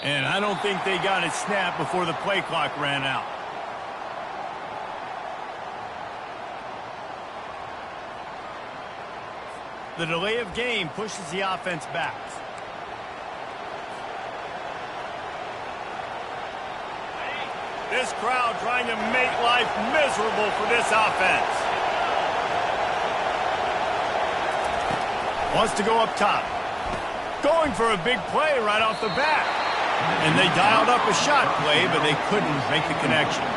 And I don't think they got it snapped before the play clock ran out. The delay of game pushes the offense back. This crowd trying to make life miserable for this offense. Wants to go up top. Going for a big play right off the bat. And they dialed up a shot play, but they couldn't make the connection.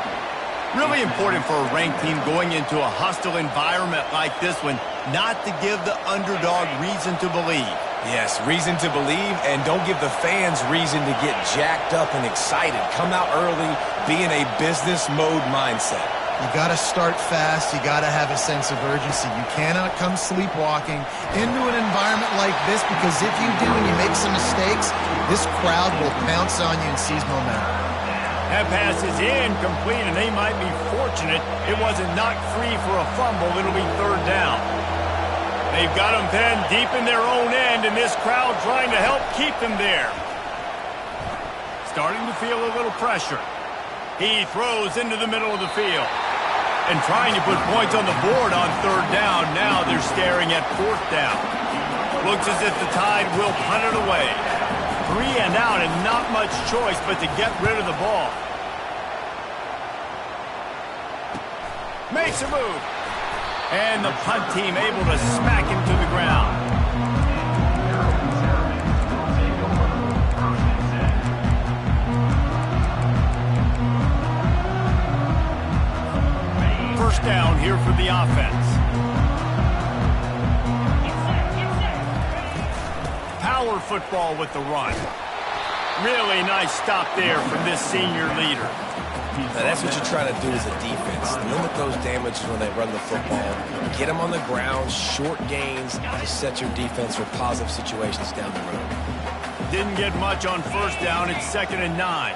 Really important for a ranked team going into a hostile environment like this one, not to give the underdog reason to believe. Yes, reason to believe, and don't give the fans reason to get jacked up and excited. Come out early, be in a business mode mindset. You got to start fast. You got to have a sense of urgency. You cannot come sleepwalking into an environment like this, because if you do and you make some mistakes, this crowd will pounce on you and seize momentum. That pass is incomplete, and they might be fortunate it wasn't knocked free for a fumble. It'll be third down. They've got them pinned deep in their own end, and this crowd trying to help keep them there. Starting to feel a little pressure. He throws into the middle of the field. And trying to put points on the board on third down. Now they're staring at fourth down. Looks as if the Tide will punt it away. 3 and out, and not much choice but to get rid of the ball. Makes a move. And the punt team able to smack him to the ground. First down here for the offense. Power football with the run. Really nice stop there from this senior leader. Now that's what you're trying to do as a defense. Limit those damages when they run the football. Get them on the ground, short gains to set your defense for positive situations down the road. Didn't get much on first down. It's 2nd and 9.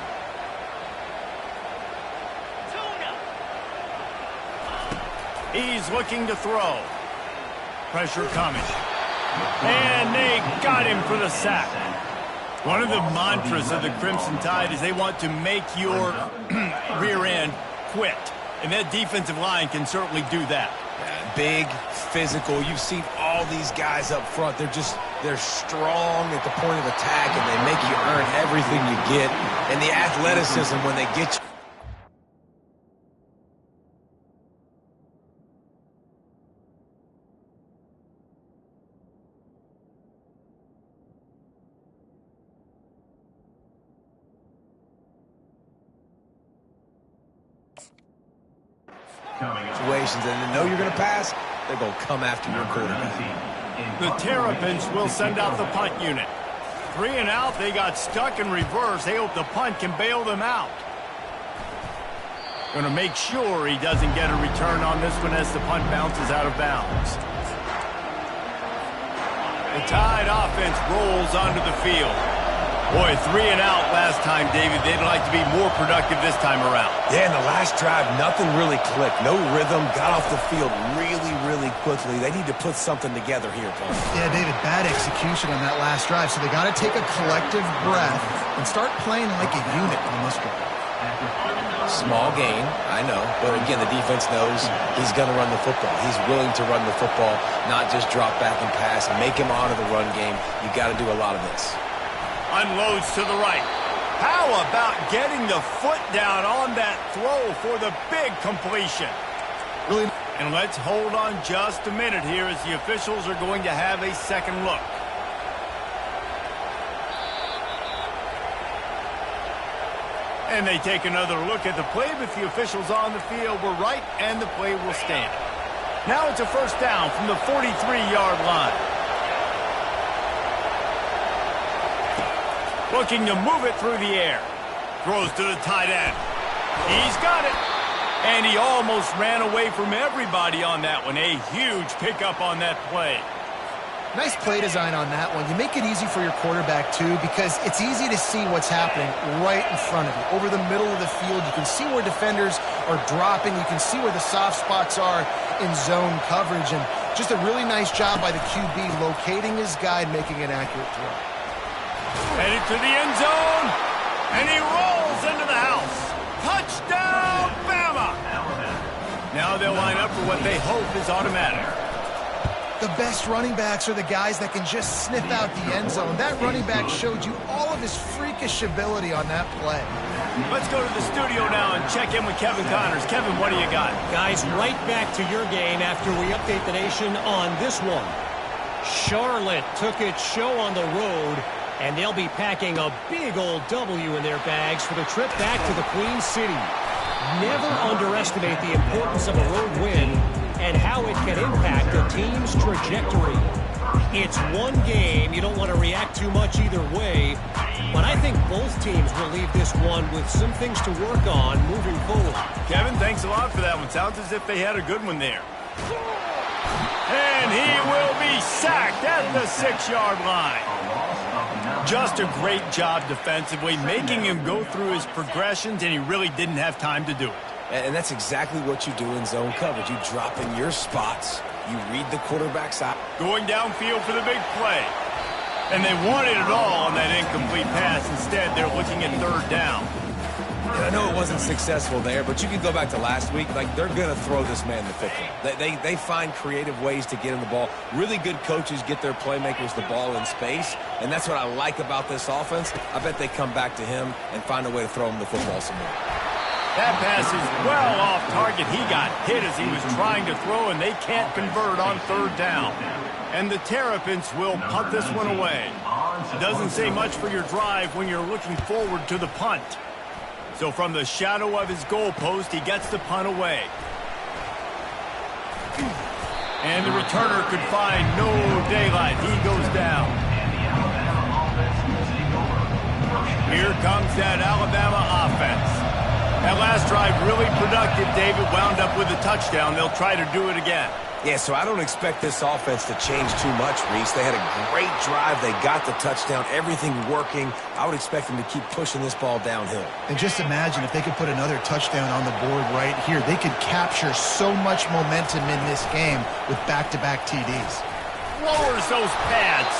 He's looking to throw. Pressure coming. And they got him for the sack. One of the mantras of the Crimson Tide is they want to make your rear end quit. And that defensive line can certainly do that. Big, physical. You've seen all these guys up front. They're strong at the point of attack, and they make you earn everything you get. And the athleticism when they get you. Situations, and they know you're going to pass, they're going to come after your quarterback. The Terrapins will send out the punt unit. 3 and out, they got stuck in reverse. They hope the punt can bail them out. Going to make sure he doesn't get a return on this one as the punt bounces out of bounds. The Tide offense rolls onto the field. Boy, 3 and out last time, David. They'd like to be more productive this time around. Yeah, in the last drive, nothing really clicked. No rhythm, got off the field really, really quickly. They need to put something together here, Paul. Yeah, David, bad execution on that last drive. So they got to take a collective breath and start playing like a unit on this one. Small gain, I know. But again, the defense knows he's going to run the football. He's willing to run the football, not just drop back and pass and make him honor the run game. You got to do a lot of this. Unloads to the right. How about getting the foot down on that throw for the big completion? Really? And let's hold on just a minute here as the officials are going to have a second look. And they take another look at the play, but the officials on the field were right, and the play will stand. Now it's a first down from the 43-yard line. Looking to move it through the air. Throws to the tight end. He's got it. And he almost ran away from everybody on that one. A huge pickup on that play. Nice play design on that one. You make it easy for your quarterback, too, because it's easy to see what's happening right in front of you. Over the middle of the field, you can see where defenders are dropping. You can see where the soft spots are in zone coverage. And just a really nice job by the QB locating his guy and making an accurate throw. Headed to the end zone. And he rolls into the house. Touchdown, Bama! Now they'll line up for what they hope is automatic. The best running backs are the guys that can just sniff out the end zone. That running back showed you all of his freakish ability on that play. Let's go to the studio now and check in with Kevin Connors. Kevin, what do you got? Guys, right back to your game after we update the nation on this one. Charlotte took its show on the road, and they'll be packing a big old W in their bags for the trip back to the Queen City. Never underestimate the importance of a road win and how it can impact a team's trajectory. It's one game. You don't want to react too much either way, but I think both teams will leave this one with some things to work on moving forward. Kevin, thanks a lot for that one. Sounds as if they had a good one there. And he will be sacked at the 6-yard line. Just a great job defensively, making him go through his progressions, and he really didn't have time to do it. And that's exactly what you do in zone coverage. You drop in your spots. You read the quarterback's out. Going downfield for the big play. And they wanted it all on that incomplete pass. Instead, they're looking at third down. And I know it wasn't successful there, but you can go back to last week. Like, they're going to throw this man the football. They find creative ways to get him the ball. Really good coaches get their playmakers the ball in space, and that's what I like about this offense. I bet they come back to him and find a way to throw him the football some more. That pass is well off target. He got hit as he was trying to throw, and they can't convert on third down. And the Terrapins will punt this one away. Doesn't say much for your drive when you're looking forward to the punt. So from the shadow of his goalpost, he gets the punt away. And the returner could find no daylight. He goes down. Here comes that Alabama offense. That last drive really productive. David wound up with a touchdown. They'll try to do it again. Yeah, so I don't expect this offense to change too much, Reese. They had a great drive. They got the touchdown. Everything working. I would expect them to keep pushing this ball downhill. And just imagine if they could put another touchdown on the board right here. They could capture so much momentum in this game with back-to-back TDs. Lowers those pads.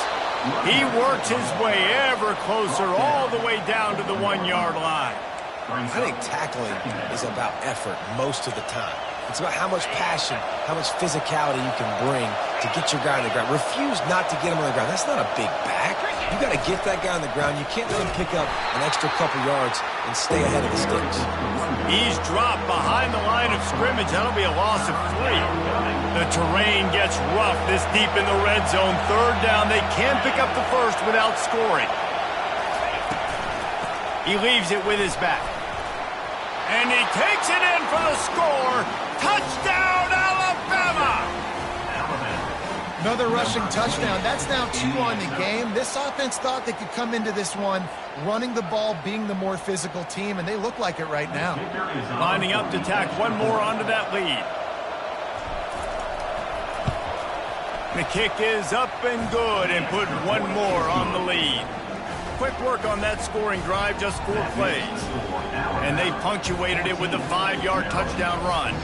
He works his way ever closer all the way down to the 1-yard line. I think tackling is about effort most of the time. It's about how much passion, how much physicality you can bring to get your guy on the ground. Refuse not to get him on the ground. That's not a big back. You got to get that guy on the ground. You can't let him pick up an extra couple yards and stay ahead of the sticks. He's dropped behind the line of scrimmage. That'll be a loss of 3. The terrain gets rough this deep in the red zone. Third down. They can't pick up the first without scoring. He leaves it with his back. And he takes it in for the score. Touchdown, Alabama! Another rushing touchdown. That's now 2 on the game. This offense thought they could come into this one running the ball, being the more physical team, and they look like it right now. Lining up to tack one more onto that lead. The kick is up and good and put one more on the lead. Quick work on that scoring drive, just 4 plays. And they punctuated it with a 5-yard touchdown run.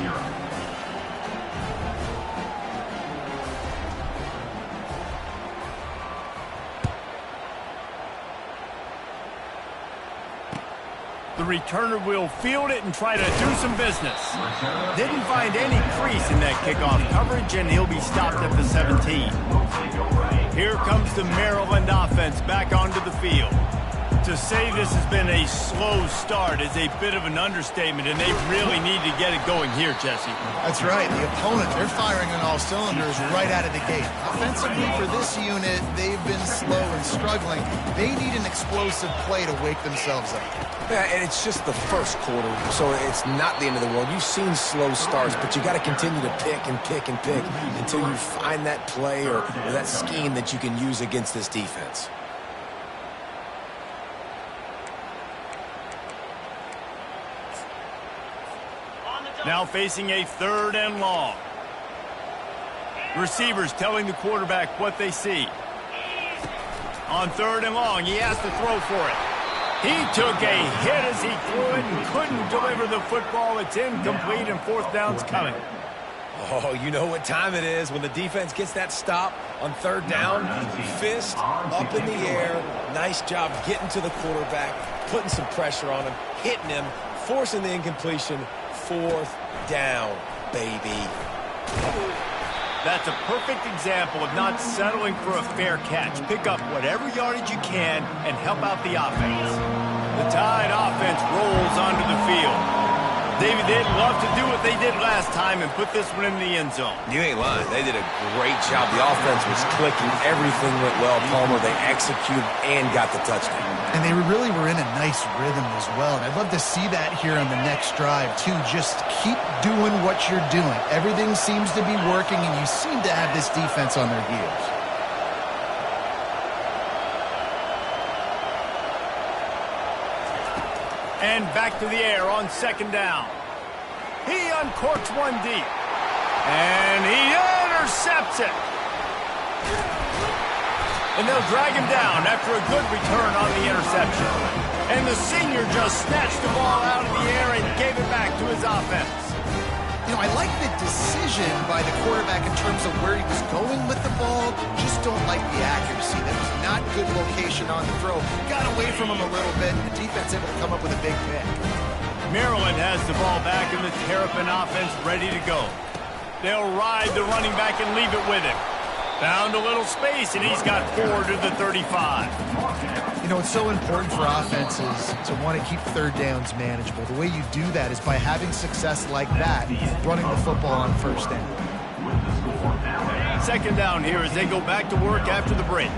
The returner will field it and try to do some business. Didn't find any crease in that kickoff coverage, and he'll be stopped at the 17. Here comes the Maryland offense back onto the field. To say this has been a slow start is a bit of an understatement, and they really need to get it going here, Jesse. That's right. The opponent, they're firing on all cylinders right out of the gate. Offensively, for this unit, they've been slow and struggling. They need an explosive play to wake themselves up. Yeah, and it's just the first quarter, so it's not the end of the world. You've seen slow starts, but you got to continue to pick and pick and pick until you find that play or that scheme that you can use against this defense. Now facing a 3rd and long. Receivers telling the quarterback what they see. On 3rd and long, he has to throw for it. He took a hit as he threw it and couldn't deliver the football. It's incomplete, and 4th down's coming. Oh, you know what time it is when the defense gets that stop on third down. Fist up in the air. Nice job getting to the quarterback, putting some pressure on him, hitting him, forcing the incompletion. Fourth down, baby. That's a perfect example of not settling for a fair catch. Pick up whatever yardage you can and help out the offense. The Tide offense rolls onto the field. David, they'd love to do what they did last time and put this one in the end zone. You ain't lying. They did a great job. The offense was clicking. Everything went well. Palmer, they executed and got the touchdown. And they really were in a nice rhythm as well. And I'd love to see that here on the next drive, too. Just keep doing what you're doing. Everything seems to be working, and you seem to have this defense on their heels. And back to the air on second down. He uncorks one deep. And he intercepts it. And they'll drag him down after a good return on the interception. And the senior just snatched the ball out of the air and gave it back to his offense. You know, I like the decision by the quarterback in terms of where he was going with the ball. Just don't like the accuracy. That was not good location on the throw. Got away from him a little bit, and the defense able to come up with a big pick. Maryland has the ball back in the Terrapin offense ready to go. They'll ride the running back and leave it with him. Found a little space, and he's got 4 to the 35. You know, it's so important for offenses to want to keep third downs manageable. The way you do that is by having success like that, running the football on first down. Second down here as they go back to work after the break.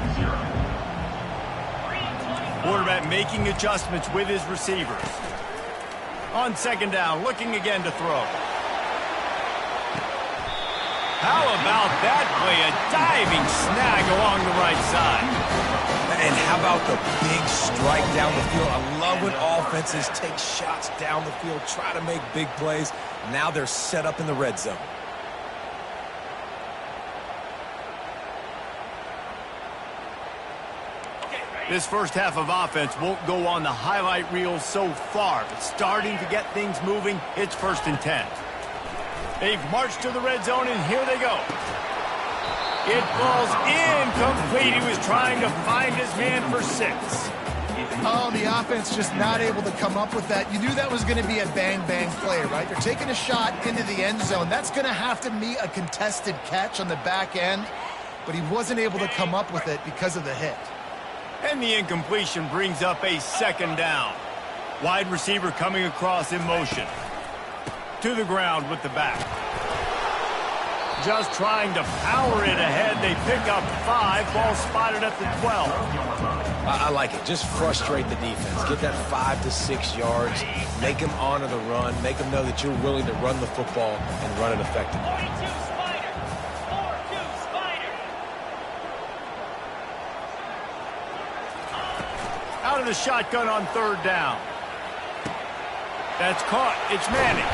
Quarterback making adjustments with his receivers. On second down, looking again to throw. How about that play? A diving snag along the right side. And how about the big strike down the field? I love when offenses take shots down the field, try to make big plays. Now they're set up in the red zone. This first half of offense won't go on the highlight reel so far, but starting to get things moving, it's 1st and 10. They've marched to the red zone, and here they go. It falls incomplete. He was trying to find his man for 6. Oh, the offense just not able to come up with that. You knew that was going to be a bang-bang play, right? They're taking a shot into the end zone. That's going to have to be a contested catch on the back end, but he wasn't able to come up with it because of the hit. And the incompletion brings up a second down. Wide receiver coming across in motion. To the ground with the back. Just trying to power it ahead. They pick up 5. Ball spotted at the 12. I like it. Just frustrate the defense. Get that 5 to 6 yards. Make them honor the run. Make them know that you're willing to run the football and run it effectively. 42 Spider. 4-2 Spider. Out of the shotgun on third down. That's caught. It's Manning.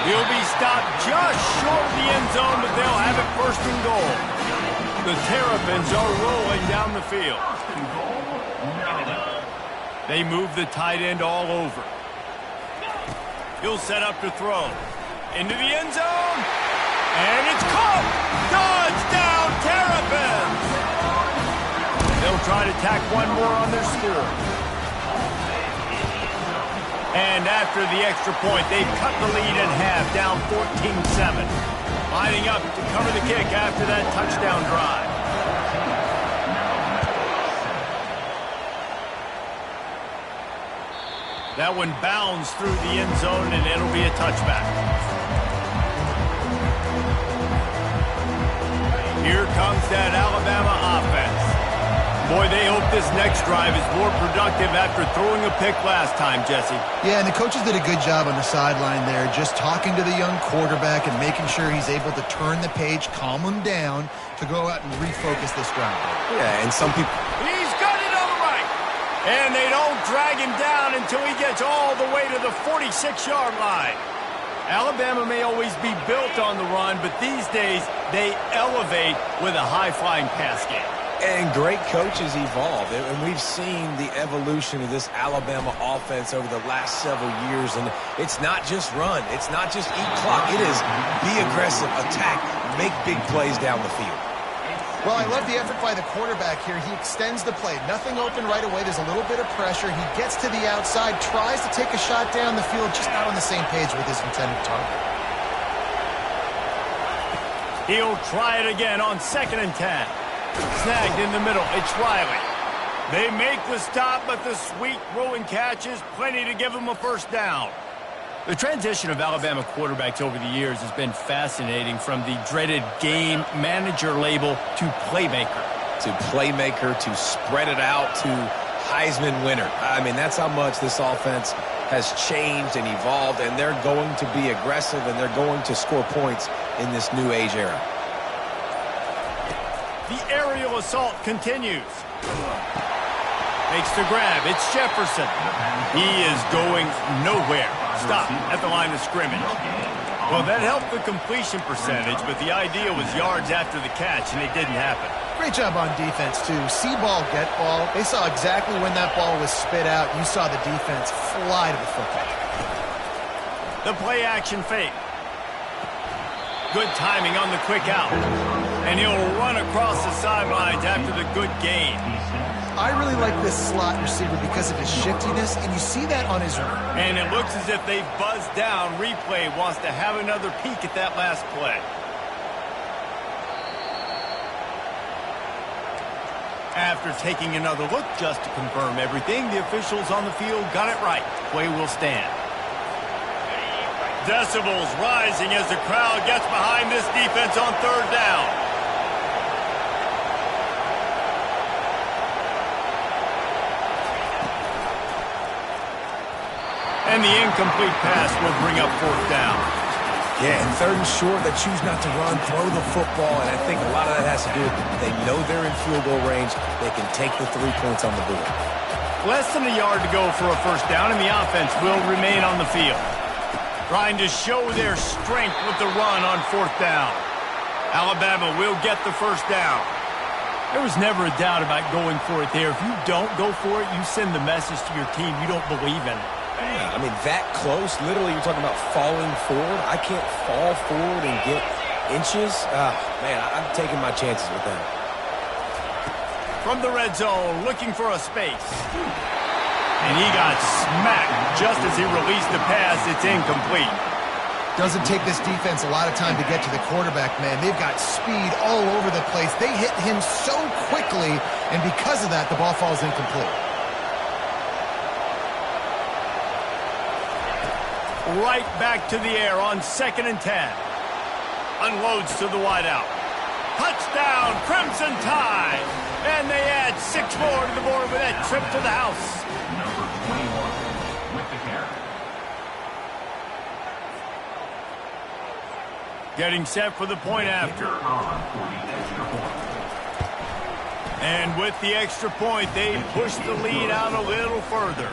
He'll be stopped just short of the end zone, but they'll have it 1st and goal. The Terrapins are rolling down the field. They move the tight end all over. He'll set up to throw. Into the end zone. And it's caught. Touchdown, Terrapins. They'll try to tack one more on their score. And after the extra point, they've cut the lead in half, down 14-7. Lining up to cover the kick after that touchdown drive. That one bounds through the end zone, and it'll be a touchback. Here comes that Alabama offense. Boy, they hope this next drive is more productive after throwing a pick last time, Jesse. Yeah, and the coaches did a good job on the sideline there, just talking to the young quarterback and making sure he's able to turn the page, calm him down to go out and refocus this drive. Yeah, and some people... He's got it on the right. And they don't drag him down until he gets all the way to the 46-yard line. Alabama may always be built on the run, but these days they elevate with a high-flying pass game. And great coaches evolve, and we've seen the evolution of this Alabama offense over the last several years, and it's not just run. It's not just eat clock. It is be aggressive, attack, make big plays down the field. Well, I love the effort by the quarterback here. He extends the play. Nothing open right away. There's a little bit of pressure. He gets to the outside, tries to take a shot down the field, just not on the same page with his intended target. He'll try it again on 2nd and 10. Snagged in the middle. It's Riley. They make the stop, but the sweet throwing catch is plenty to give them a first down. The transition of Alabama quarterbacks over the years has been fascinating, from the dreaded game manager label to playmaker. To playmaker, to spread it out, to Heisman winner. I mean, that's how much this offense has changed and evolved, and they're going to be aggressive, and they're going to score points in this new age era. The aerial assault continues. Makes the grab. It's Jefferson. He is going nowhere. Stop at the line of scrimmage. Well, that helped the completion percentage, but the idea was yards after the catch, and it didn't happen. Great job on defense, too. See ball, get ball. They saw exactly when that ball was spit out. You saw the defense fly to the football. The play action fake. Good timing on the quick out. And he'll run across the sidelines after the good gain. I really like this slot receiver because of his shiftiness, and you see that on his run. And it looks as if they've buzzed down. Replay wants to have another peek at that last play. After taking another look just to confirm everything, the officials on the field got it right. Play will stand. Decibels rising as the crowd gets behind this defense on 3rd down. And the incomplete pass will bring up 4th down. Yeah, and 3rd and short, they choose not to run, throw the football, and I think a lot of that has to do with they know they're in field goal range. They can take the 3 points on the board. Less than a yard to go for a first down, and the offense will remain on the field. Trying to show their strength with the run on 4th down. Alabama will get the first down. There was never a doubt about going for it there. If you don't go for it, you send the message to your team you don't believe in it. Yeah, I mean, that close, literally you're talking about falling forward. I can't fall forward and get inches. Man, I'm taking my chances with that. From the red zone, looking for a space. And he got smacked just as he released the pass. It's incomplete. Doesn't take this defense a lot of time to get to the quarterback, man. They've got speed all over the place. They hit him so quickly, and because of that, the ball falls incomplete. Right back to the air on 2nd and 10. Unloads to the wideout. Touchdown, Crimson Tide. And they add 6 more to the board with that trip to the house. Number 21 with the carry. Getting set for the point after. And with the extra point, they push the lead out a little further.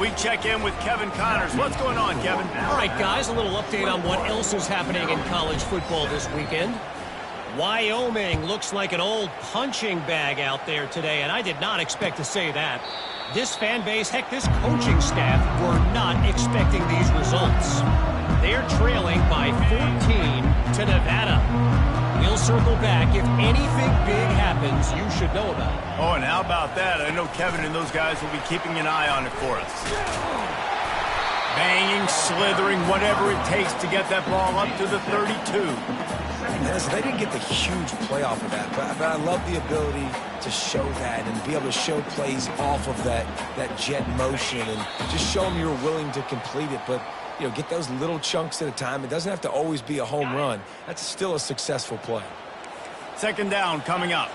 We check in with Kevin Connors. What's going on, Kevin? All right, guys, a little update on what else is happening in college football this weekend. Wyoming looks like an old punching bag out there today, and I did not expect to say that. This fan base, heck, this coaching staff were not expecting these results. They're trailing by 14 to Nevada. We'll circle back. If anything big happens, you should know about it. Oh, and how about that? I know Kevin and those guys will be keeping an eye on it for us. Banging, slithering, whatever it takes to get that ball up to the 32. Yes, they didn't get the huge play off of that, but I love the ability to show that and be able to show plays off of that jet motion and just show them you're willing to complete it. But, you know, get those little chunks at a time. It doesn't have to always be a home run. That's still a successful play. 2nd down coming up.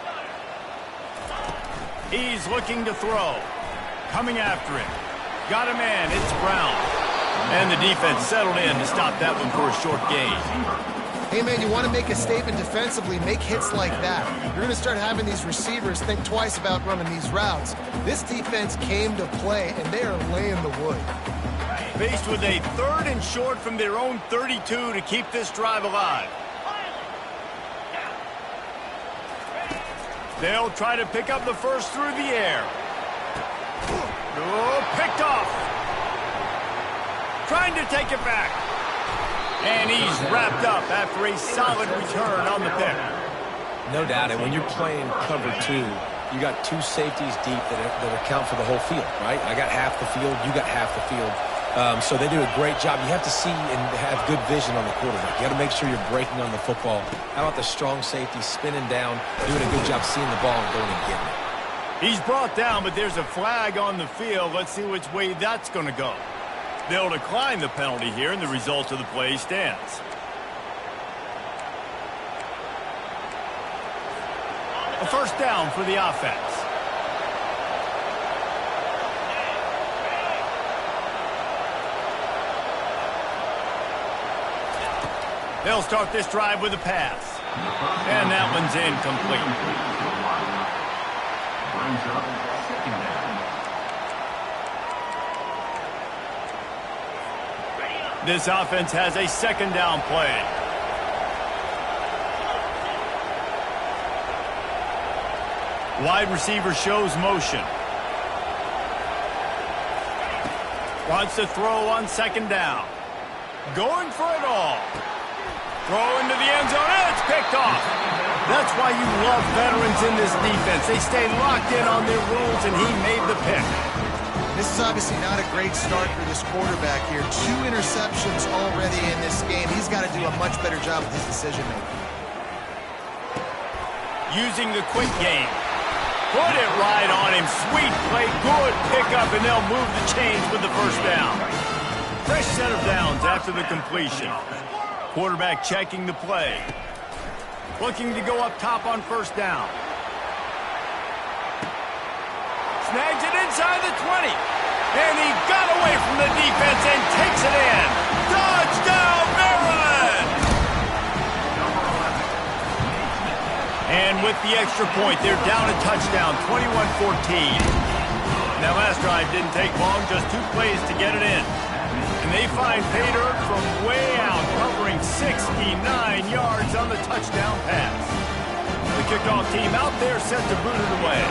He's looking to throw. Coming after him. Got a man. It's Brown. And the defense settled in to stop that one for a short gain. Hey, man, you want to make a statement defensively, make hits like that. You're going to start having these receivers think twice about running these routes. This defense came to play, and they are laying the wood. Faced with a 3rd and short from their own 32 to keep this drive alive. They'll try to pick up the first through the air. Oh, picked off. Trying to take it back. And he's wrapped up after a solid return on the pick. No doubt, and when you're playing cover 2, you got 2 safeties deep that account for the whole field, right? I got half the field, you got half the field. So they do a great job. You have to see and have good vision on the quarterback. You got to make sure you're breaking on the football. How about the strong safety spinning down, doing a good job seeing the ball and going and getting it. He's brought down, but there's a flag on the field. Let's see which way that's going to go. They'll decline the penalty here, and the result of the play stands. A first down for the offense. They'll start this drive with a pass. And that one's incomplete. Brings up second down. This offense has a second down play. Wide receiver shows motion. Wants to throw on second down. Going for it all. Throw into the end zone, and it's picked off. That's why you love veterans in this defense. They stay locked in on their rules, and he made the pick. This is obviously not a great start for this quarterback here. 2 interceptions already in this game. He's got to do a much better job with his decision-making. Using the quick game. Put it right on him. Sweet play, good pickup, and they'll move the chains with the first down. Fresh set of downs after the completion. Quarterback checking the play. Looking to go up top on first down. Snags it inside the 20. And he got away from the defense and takes it in. Touchdown, Maryland! And with the extra point, they're down a touchdown, 21-14. That last drive didn't take long, just 2 plays to get it in. And they find pay dirt from way out, covering 69 yards on the touchdown pass. The kickoff team out there set to boot it away.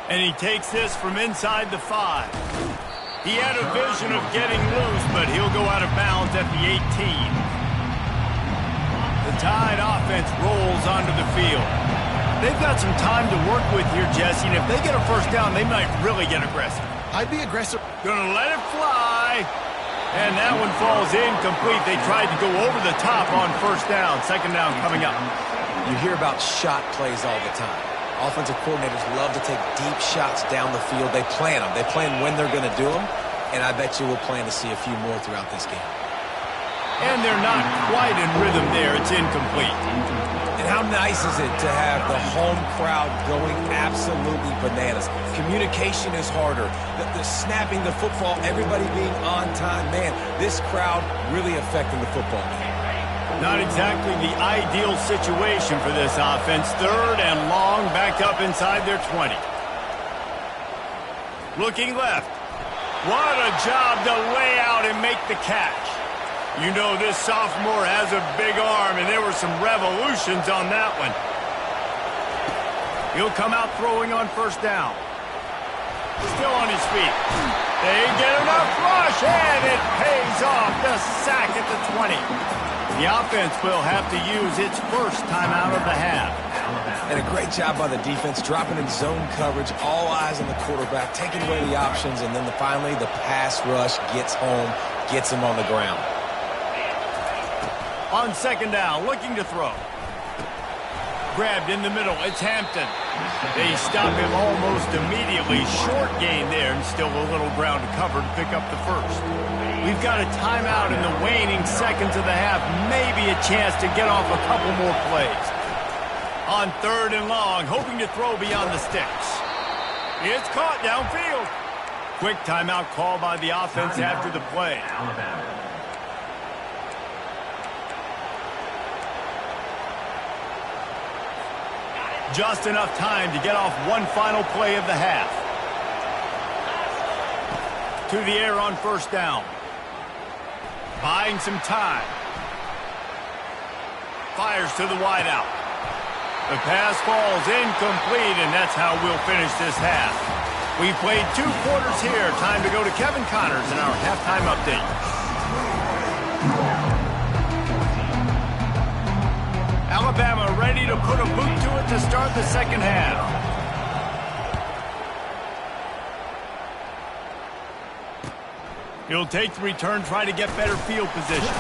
And he takes this from inside the 5. He had a vision of getting loose, but he'll go out of bounds at the 18. The Tide offense rolls onto the field. They've got some time to work with here, Jesse, and if they get a first down, they might really get aggressive. I'd be aggressive. Gonna let it fly. And that one falls incomplete. They tried to go over the top on first down. Second down coming up. You hear about shot plays all the time. Offensive coordinators love to take deep shots down the field. They plan them. They plan when they're going to do them, and I bet you we'll plan to see a few more throughout this game. And they're not quite in rhythm there. It's incomplete. And how nice is it to have the home crowd going absolutely bananas? Communication is harder. The snapping the football, everybody being on time. Man, this crowd really affecting the football game. Not exactly the ideal situation for this offense. Third and long, backed up inside their 20. Looking left. What a job to lay out and make the catch. You know this sophomore has a big arm, and there were some revolutions on that one. He'll come out throwing on first down. Still on his feet. They get enough rush, and it pays off. The sack at the 20. The offense will have to use its first timeout of the half. And a great job by the defense, dropping in zone coverage, all eyes on the quarterback, taking away the options, and then finally the pass rush gets home, gets him on the ground. On second down, looking to throw. Grabbed in the middle, it's Hampton. They stop him almost immediately. Short gain there, and still a little ground to cover to pick up the first. We've got a timeout in the waning seconds of the half. Maybe a chance to get off a couple more plays. On third and long, hoping to throw beyond the sticks. It's caught downfield. Quick timeout call by the offense after the play. Just enough time to get off one final play of the half. To the air on first down. Buying some time. Fires to the wideout. The pass falls incomplete, and that's how we'll finish this half. We played 2 quarters here. Time to go to Kevin Connors in our halftime update. Alabama ready to put a boot to it to start the second half. He'll take the return, try to get better field position.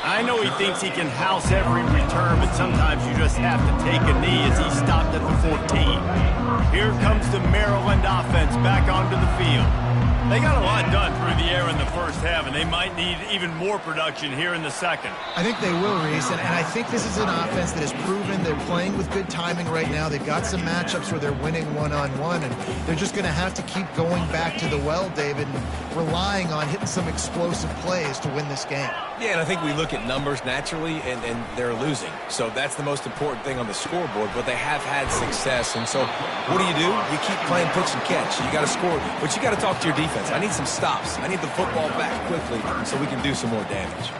I know he thinks he can house every return, but sometimes you just have to take a knee as he stopped at the 14. Here comes the Maryland offense back onto the field. They got a lot done through the air in the first half, and they might need even more production here in the second. I think they will, Reese, and I think this is an offense that has proven they're playing with good timing right now. They've got some matchups where they're winning one-on-one, and they're just going to have to keep going back to the well, David, and relying on hitting some explosive plays to win this game. Yeah, and I think we look at numbers naturally, and they're losing. So that's the most important thing on the scoreboard, but they have had success. And so what do? You keep playing pitch and catch. You got to score, but you got to talk to your defense. I need some stops. I need the football back quickly so we can do some more damage.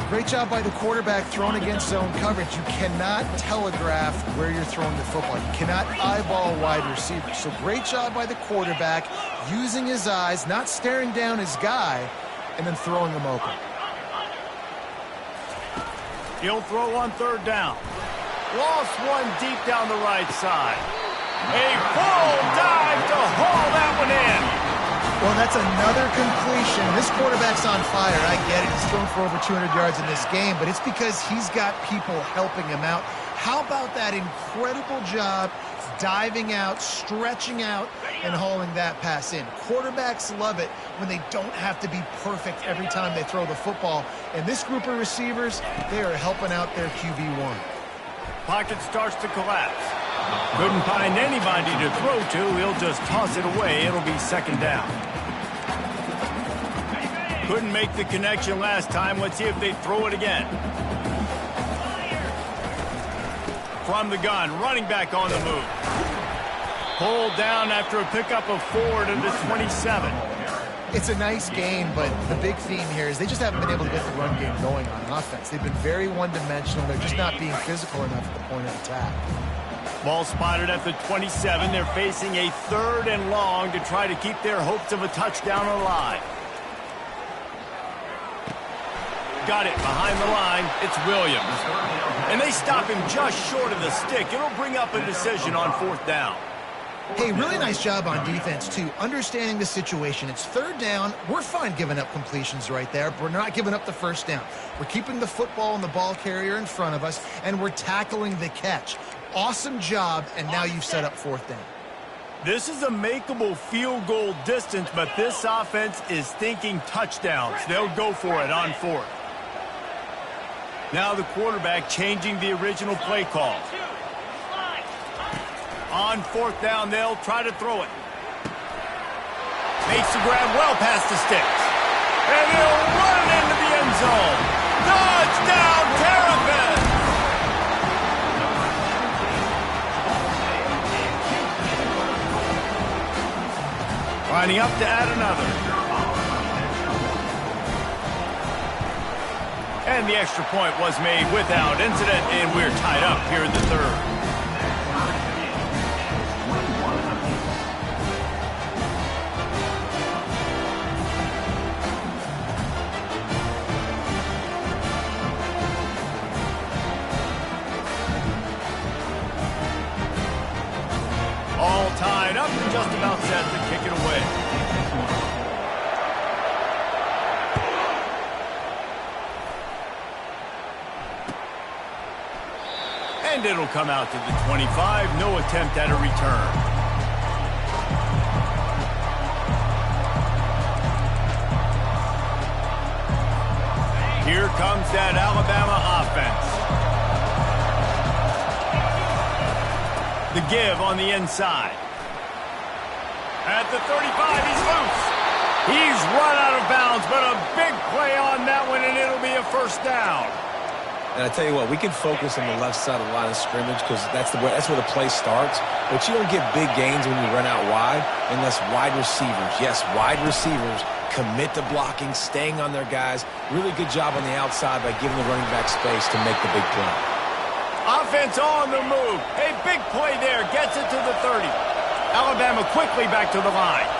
Great job by the quarterback throwing against zone coverage. You cannot telegraph where you're throwing the football. You cannot eyeball wide receivers. So great job by the quarterback using his eyes, not staring down his guy, and then throwing him open. He'll throw on third down. Lost one deep down the right side. A full dive to haul that one in. Well, that's another completion. This quarterback's on fire. I get it. He's thrown for over 200 yards in this game, but it's because he's got people helping him out. How about that incredible job diving out, stretching out, and hauling that pass in? Quarterbacks love it when they don't have to be perfect every time they throw the football. And this group of receivers, they are helping out their QB1. Pocket starts to collapse. Couldn't find anybody to throw to. He'll just toss it away. It'll be second down. Couldn't make the connection last time. Let's see if they throw it again. From the gun, running back on the move. Pulled down after a pickup of 4 to the 27. It's a nice game, but the big theme here is they just haven't been able to get the run game going on offense. They've been very one-dimensional. They're just not being physical enough at the point of attack. Ball spotted at the 27. They're facing a 3rd and long to try to keep their hopes of a touchdown alive. Got it behind the line. It's Williams. And they stop him just short of the stick. It'll bring up a decision on 4th down. Hey, really nice job on defense, too. Understanding the situation. It's 3rd down. We're fine giving up completions right there, but we're not giving up the 1st down. We're keeping the football and the ball carrier in front of us, and we're tackling the catch. Awesome job, and now you've set up 4th down. This is a makeable field goal distance, but this offense is thinking touchdowns. They'll go for it on 4th. Now the quarterback changing the original play call. On 4th down, they'll try to throw it. Makes the grab well past the sticks. And he'll run it into the end zone. Touchdown, Terrapin! Lining up to add another. And the extra point was made without incident, and we're tied up here in the 3rd. All tied up and just about set to kick it away. And it'll come out to the 25. No attempt at a return. Here comes that Alabama offense. The give on the inside. At the 35, he's loose. He's run out of bounds, but a big play on that one, and it'll be a 1st down. And I tell you what, we can focus on the left side of the line of scrimmage because that's where the play starts. But you don't get big gains when you run out wide unless wide receivers, yes, wide receivers, commit to blocking, staying on their guys. Really good job on the outside by giving the running back space to make the big play. Offense on the move. A big play there. Gets it to the 30. Alabama quickly back to the line.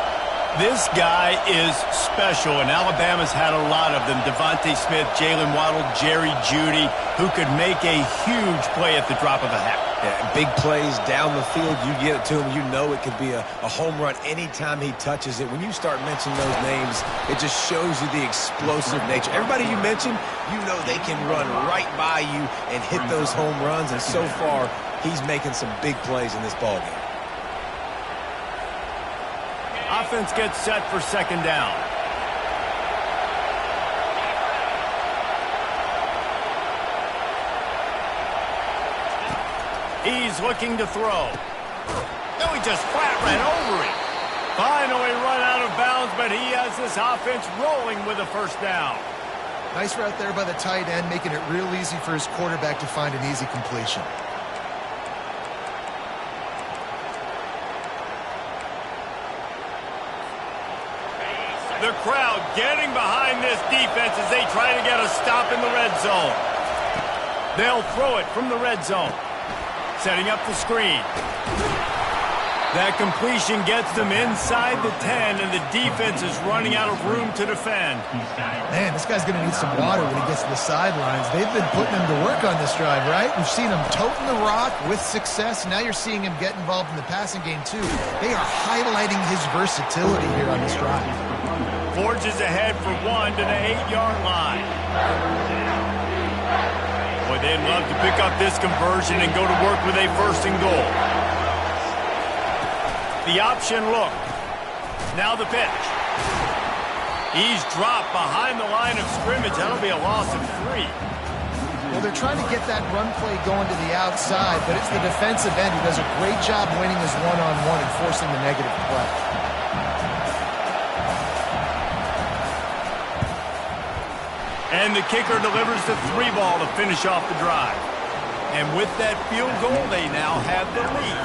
This guy is special, and Alabama's had a lot of them. Devontae Smith, Jalen Waddle, Jerry Jeudy, who could make a huge play at the drop of a hat. Yeah, big plays down the field. You get it to him, you know it could be a home run anytime he touches it. When you start mentioning those names, it just shows you the explosive nature. Everybody you mentioned, you know they can run right by you and hit those home runs, and so far, he's making some big plays in this ballgame. Offense gets set for second down. He's looking to throw. No, he just flat ran over it. Finally run out of bounds, but he has this offense rolling with a first down. Nice route there by the tight end, making it real easy for his quarterback to find an easy completion. The crowd getting behind this defense as they try to get a stop in the red zone. They'll throw it from the red zone. Setting up the screen. That completion gets them inside the 10, and the defense is running out of room to defend. Man, this guy's going to need some water when he gets to the sidelines. They've been putting him to work on this drive, right? We've seen him toting the rock with success. Now you're seeing him get involved in the passing game, too. They are highlighting his versatility here on this drive. Forges ahead for one to the 8-yard line. Boy, they'd love to pick up this conversion and go to work with a first and goal. The option look. Now the pitch. He's dropped behind the line of scrimmage. That'll be a loss of 3. Well, they're trying to get that run play going to the outside, but it's the defensive end who does a great job winning his one-on-one and forcing the negative play. And the kicker delivers the 3 ball to finish off the drive. And with that field goal, they now have the lead.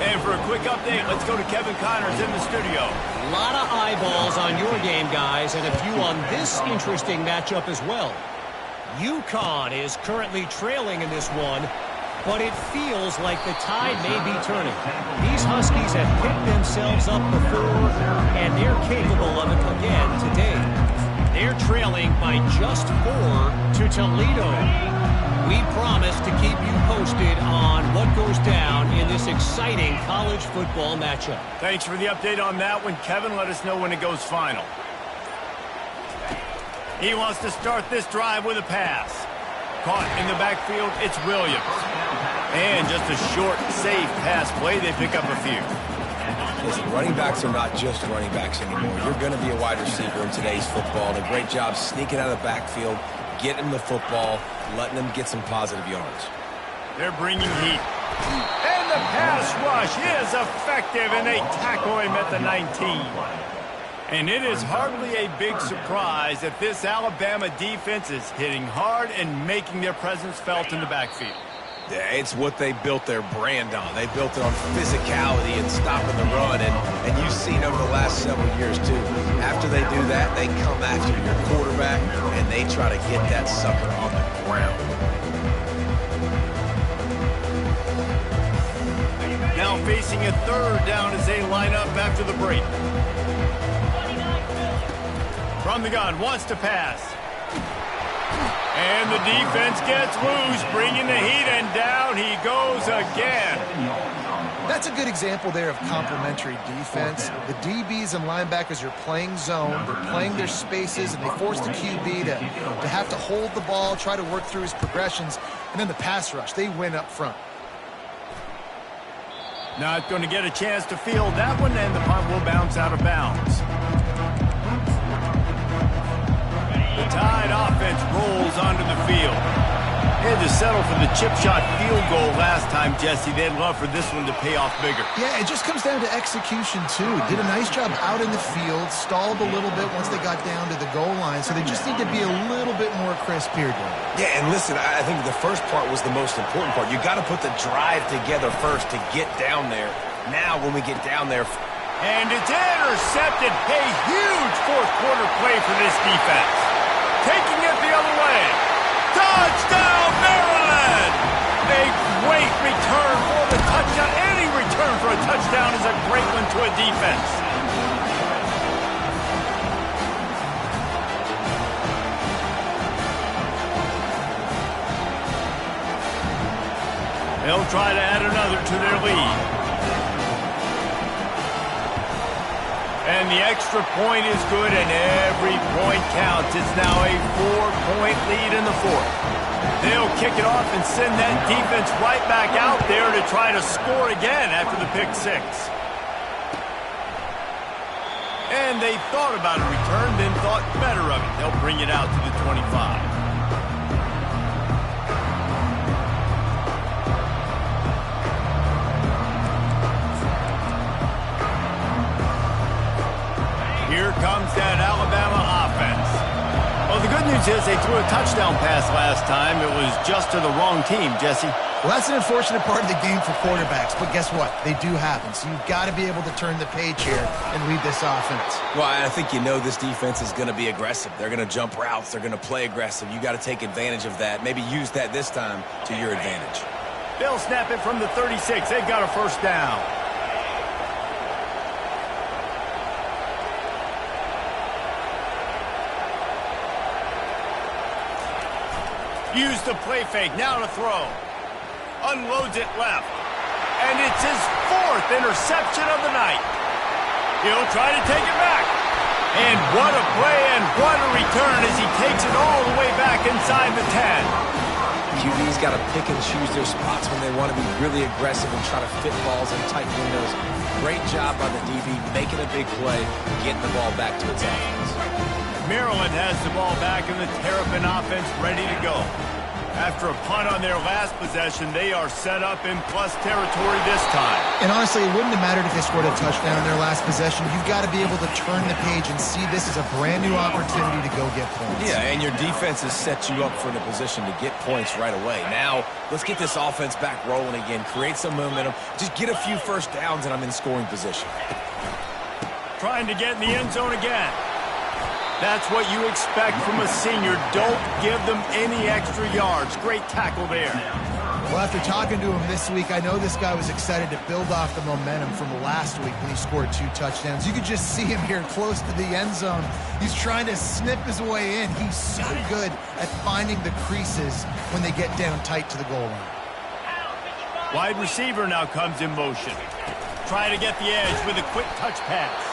And for a quick update, let's go to Kevin Connors in the studio. A lot of eyeballs on your game, guys, and a few on this interesting matchup as well. UConn is currently trailing in this one, but it feels like the tide may be turning. These Huskies have picked themselves up before, and they're capable of it again today. They're trailing by just 4 to Toledo. We promise to keep you posted on what goes down in this exciting college football matchup. Thanks for the update on that one, Kevin. Let us know when it goes final. He wants to start this drive with a pass. Caught in the backfield, it's Williams. And just a short, safe pass play. They pick up a few. Listen, running backs are not just running backs anymore. You're going to be a wide receiver in today's football. And a great job sneaking out of the backfield, getting the football, letting them get some positive yards. They're bringing heat. And the pass rush is effective, and they tackle him at the 19. And it is hardly a big surprise that this Alabama defense is hitting hard and making their presence felt in the backfield. Yeah, it's what they built their brand on. They built it on physicality and stopping the run, and you've seen over the last several years, too. After they do that, they come after your quarterback, and they try to get that sucker on the ground. Now facing a 3rd down as they line up after the break. From the gun, wants to pass. And the defense gets loose, bringing the heat, and down he goes again. That's a good example there of complementary defense. The DBs and linebackers are playing zone, they're playing their spaces, and they force the QB to have to hold the ball, try to work through his progressions, and then the pass rush, they win up front. Not going to get a chance to field that one, and the punt will bounce out of bounds. The Tide offense rolls onto the field. And the settle for the chip shot field goal last time, Jesse. They'd love for this one to pay off bigger. Yeah, it just comes down to execution, too. Did a nice job out in the field, stalled a little bit once they got down to the goal line, so they just need to be a little bit more crisp here, Dave. Yeah, and listen, I think the first part was the most important part. You got to put the drive together first to get down there. Now, when we get down there... And it's intercepted. A huge fourth quarter play for this defense. Taking it the other way. Touchdown, Maryland! A great return for the touchdown. Any return for a touchdown is a great one to a defense. They'll try to add another to their lead. And the extra point is good, and every point counts. It's now a 4-point lead in the fourth. They'll kick it off and send that defense right back out there to try to score again after the pick six. And they thought about a return, then thought better of it. They'll bring it out to the 25. Here comes that Alabama offense. Well, the good news is they threw a touchdown pass last time. It was just to the wrong team, Jesse. Well, that's an unfortunate part of the game for quarterbacks, but guess what? They do happen, so you've got to be able to turn the page here and lead this offense. Well, I think you know this defense is going to be aggressive. They're going to jump routes. They're going to play aggressive. You got to take advantage of that. Maybe use that this time to your advantage. They'll snap it from the 36. They've got a first down. Use the play fake, now to throw. Unloads it left. And it's his fourth interception of the night. He'll try to take it back. And what a play and what a return as he takes it all the way back inside the 10. QB's got to pick and choose their spots when they want to be really aggressive and try to fit balls in tight windows. Great job by the DB making a big play, getting the ball back to its offense. Maryland has the ball back in the Terrapin offense ready to go. After a punt on their last possession, they are set up in plus territory this time. And honestly, it wouldn't have mattered if they scored a touchdown in their last possession. You've got to be able to turn the page and see this as a brand new opportunity to go get points. Yeah, and your defense has set you up for the position to get points right away. Now, let's get this offense back rolling again, create some momentum, just get a few first downs, and I'm in scoring position. Trying to get in the end zone again. That's what you expect from a senior. Don't give them any extra yards. Great tackle there. Well, after talking to him this week, I know this guy was excited to build off the momentum from last week when he scored 2 touchdowns. You could just see him here close to the end zone. He's trying to snip his way in. He's so good at finding the creases when they get down tight to the goal line. Wide receiver now comes in motion. Trying to get the edge with a quick touch pass.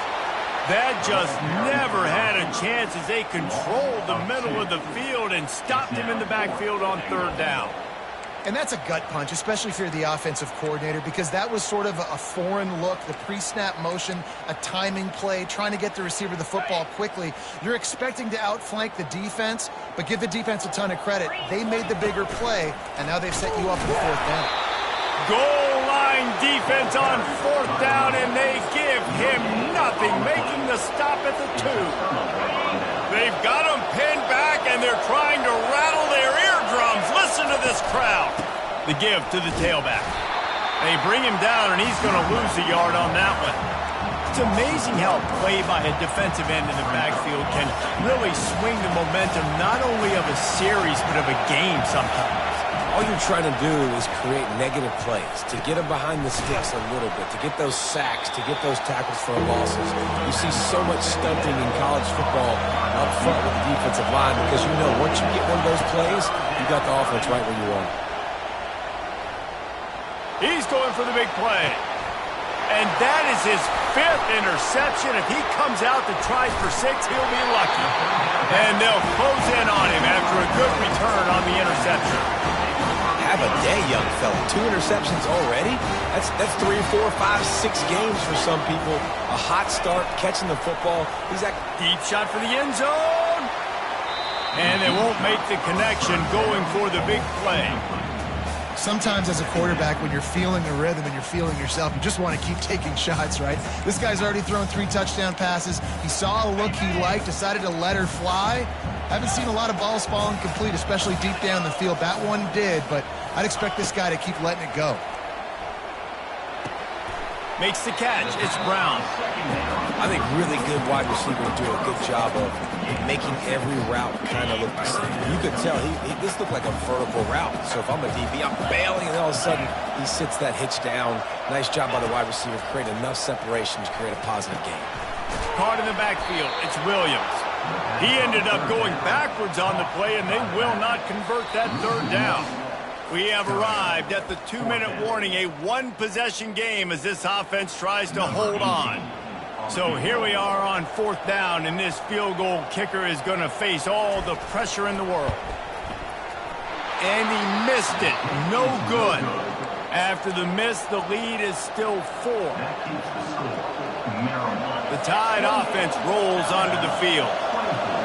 That just never had a chance as they controlled the middle of the field and stopped him in the backfield on third down. And that's a gut punch, especially if you're the offensive coordinator, because that was sort of a foreign look, the pre-snap motion, a timing play, trying to get the receiver the football quickly. You're expecting to outflank the defense, but give the defense a ton of credit. They made the bigger play, and now they've set you up for the fourth down. Goal line defense on fourth down, and they give him nothing, making the stop at the 2. They've got him pinned back, and they're trying to rattle their eardrums. Listen to this crowd. The give to the tailback. They bring him down, and he's going to lose a yard on that one. It's amazing how a play by a defensive end in the backfield can really swing the momentum not only of a series, but of a game sometimes. All you're trying to do is create negative plays, to get them behind the sticks a little bit, to get those sacks, to get those tackles for losses. You see so much stunting in college football up front with the defensive line because you know once you get one of those plays, you got the offense right where you want it. He's going for the big play. And that is his 5th interception. If he comes out to try for 6, he'll be lucky. And they'll close in on him after a good return on the interception. Have a day, young fella. 2 interceptions already? That's 3, 4, 5, 6 games for some people. A hot start, catching the football. He's at deep shot for the end zone. And they won't make the connection going for the big play. Sometimes as a quarterback, when you're feeling the rhythm and you're feeling yourself, you just want to keep taking shots, right? This guy's already thrown 3 touchdown passes. He saw a look he liked, decided to let her fly. Haven't seen a lot of balls falling complete, especially deep down the field. That one did, but I'd expect this guy to keep letting it go. Makes the catch. It's Brown. I think really good wide receivers do a good job of making every route kind of look the same. You could tell this looked like a vertical route. So if I'm a DB, I'm bailing, and all of a sudden he sits that hitch down. Nice job by the wide receiver, create enough separation to create a positive gain. Caught in the backfield. It's Williams. He ended up going backwards on the play, and they will not convert that third down. We have arrived at the 2-minute warning, a one-possession game as this offense tries to hold on. So here we are on 4th down, and this field goal kicker is going to face all the pressure in the world. And he missed it. No good. After the miss, the lead is still 4. The Tide offense rolls onto the field.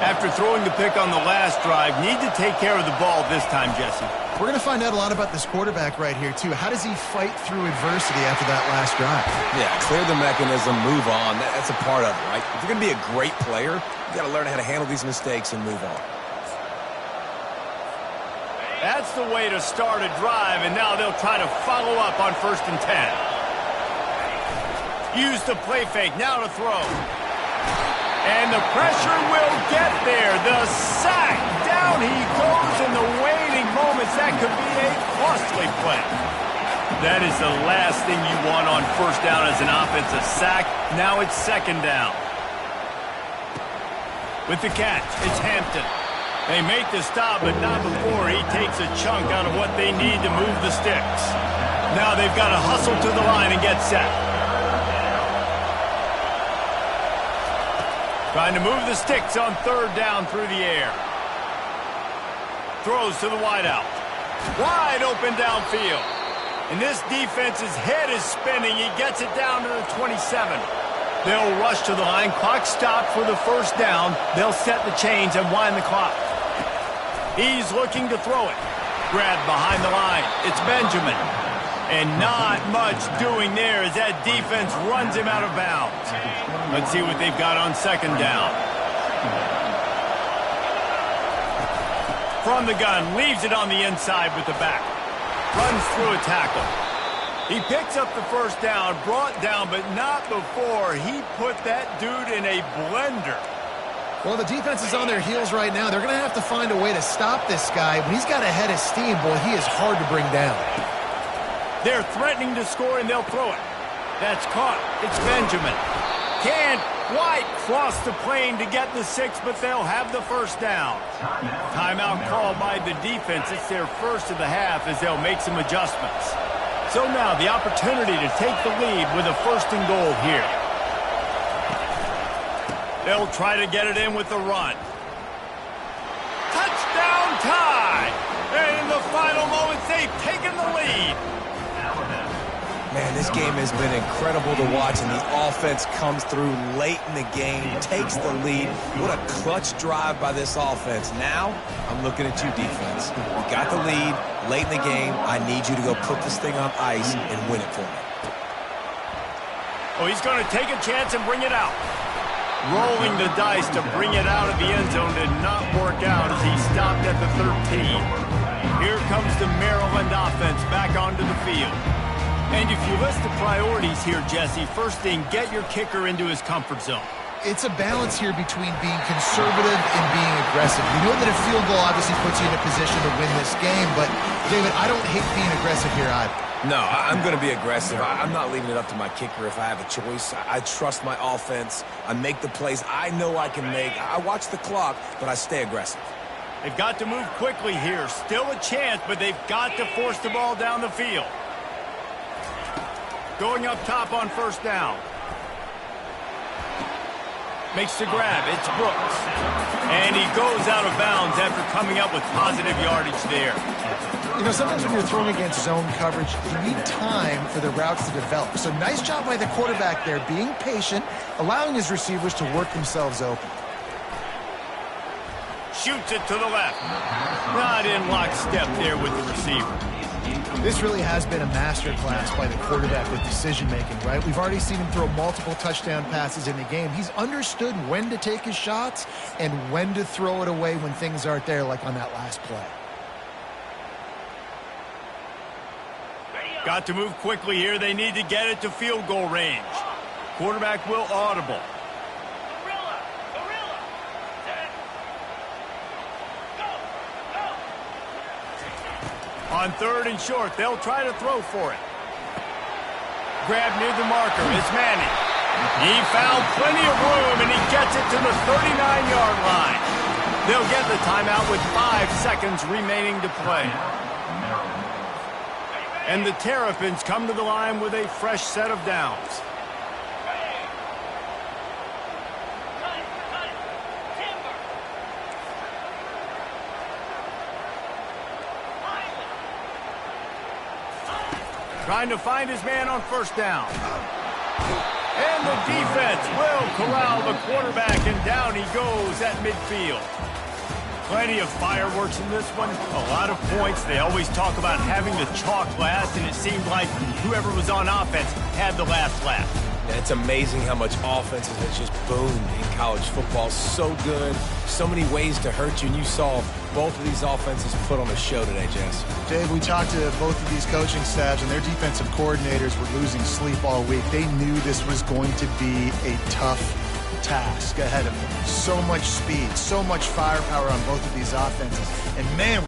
After throwing the pick on the last drive, need to take care of the ball this time, Jesse. We're going to find out a lot about this quarterback right here, too. How does he fight through adversity after that last drive? Yeah, clear the mechanism, move on. That's a part of it, right? If you're going to be a great player, you got to learn how to handle these mistakes and move on. That's the way to start a drive, and now they'll try to follow up on 1st and 10. Use the play fake, now to throw. And the pressure will get there. The sack. Down he goes in the waiting moments. That could be a costly play. That is the last thing you want on 1st down as an offensive sack. Now it's 2nd down. With the catch, it's Hampton. They make the stop, but not before he takes a chunk out of what they need to move the sticks. Now they've got to hustle to the line and get set. Trying to move the sticks on 3rd down through the air. Throws to the wideout. Wide open downfield. And this defense's head is spinning. He gets it down to the 27. They'll rush to the line. Clock stopped for the 1st down. They'll set the chains and wind the clock. He's looking to throw it. Grabbed behind the line. It's Benjamin. And not much doing there as that defense runs him out of bounds. Let's see what they've got on 2nd down. From the gun, leaves it on the inside with the back. Runs through a tackle. He picks up the 1st down, brought down, but not before he put that dude in a blender. Well, the defense is on their heels right now. They're going to have to find a way to stop this guy. When he's got a head of steam, boy, he is hard to bring down. They're threatening to score, and they'll throw it. That's caught. It's Benjamin. Can't quite cross the plane to get the 6, but they'll have the 1st down. Timeout called by the defense. It's their 1st of the half as they'll make some adjustments. So now the opportunity to take the lead with a 1st and goal here. They'll try to get it in with the run. Touchdown Tide! And in the final moments, they've taken the lead. Man, this game has been incredible to watch, and the offense comes through late in the game, takes the lead. What a clutch drive by this offense. Now, I'm looking at you, defense. You got the lead late in the game. I need you to go put this thing on ice and win it for me. Oh, he's going to take a chance and bring it out. Rolling the dice to bring it out of the end zone did not work out as he stopped at the 13. Here comes the Maryland offense back onto the field. And if you list the priorities here, Jesse, first thing, get your kicker into his comfort zone. It's a balance here between being conservative and being aggressive. You know that a field goal obviously puts you in a position to win this game, but, David, I don't hate being aggressive here either. No, I'm going to be aggressive. I'm not leaving it up to my kicker if I have a choice. I trust my offense. I make the plays I know I can make. I watch the clock, but I stay aggressive. They've got to move quickly here. Still a chance, but they've got to force the ball down the field. Going up top on 1st down. Makes the grab. It's Brooks. And he goes out of bounds after coming up with positive yardage there. You know, sometimes when you're throwing against zone coverage, you need time for the routes to develop. So nice job by the quarterback there, being patient, allowing his receivers to work themselves open. shoots it to the left. Not in lockstep there with the receiver. This really has been a masterclass by the quarterback with decision-making, right? We've already seen him throw multiple touchdown passes in the game. He's understood when to take his shots and when to throw it away when things aren't there, like on that last play. Got to move quickly here. They need to get it to field goal range. Quarterback will audible. On 3rd and short, they'll try to throw for it. Grab near the marker is Manning. He found plenty of room, and he gets it to the 39-yard line. They'll get the timeout with 5 seconds remaining to play. And the Terrapins come to the line with a fresh set of downs. Trying to find his man on 1st down. And the defense will corral the quarterback, and down he goes at midfield. Plenty of fireworks in this one. A lot of points. They always talk about having the chalk last, and it seemed like whoever was on offense had the last laugh. And it's amazing how much offenses has just boomed in college football. So good. So many ways to hurt you, and you saw both of these offenses put on a show today, Jess. Dave, we talked to both of these coaching staffs, and their defensive coordinators were losing sleep all week. They knew this was going to be a tough task ahead of them. So much speed, so much firepower on both of these offenses. And man,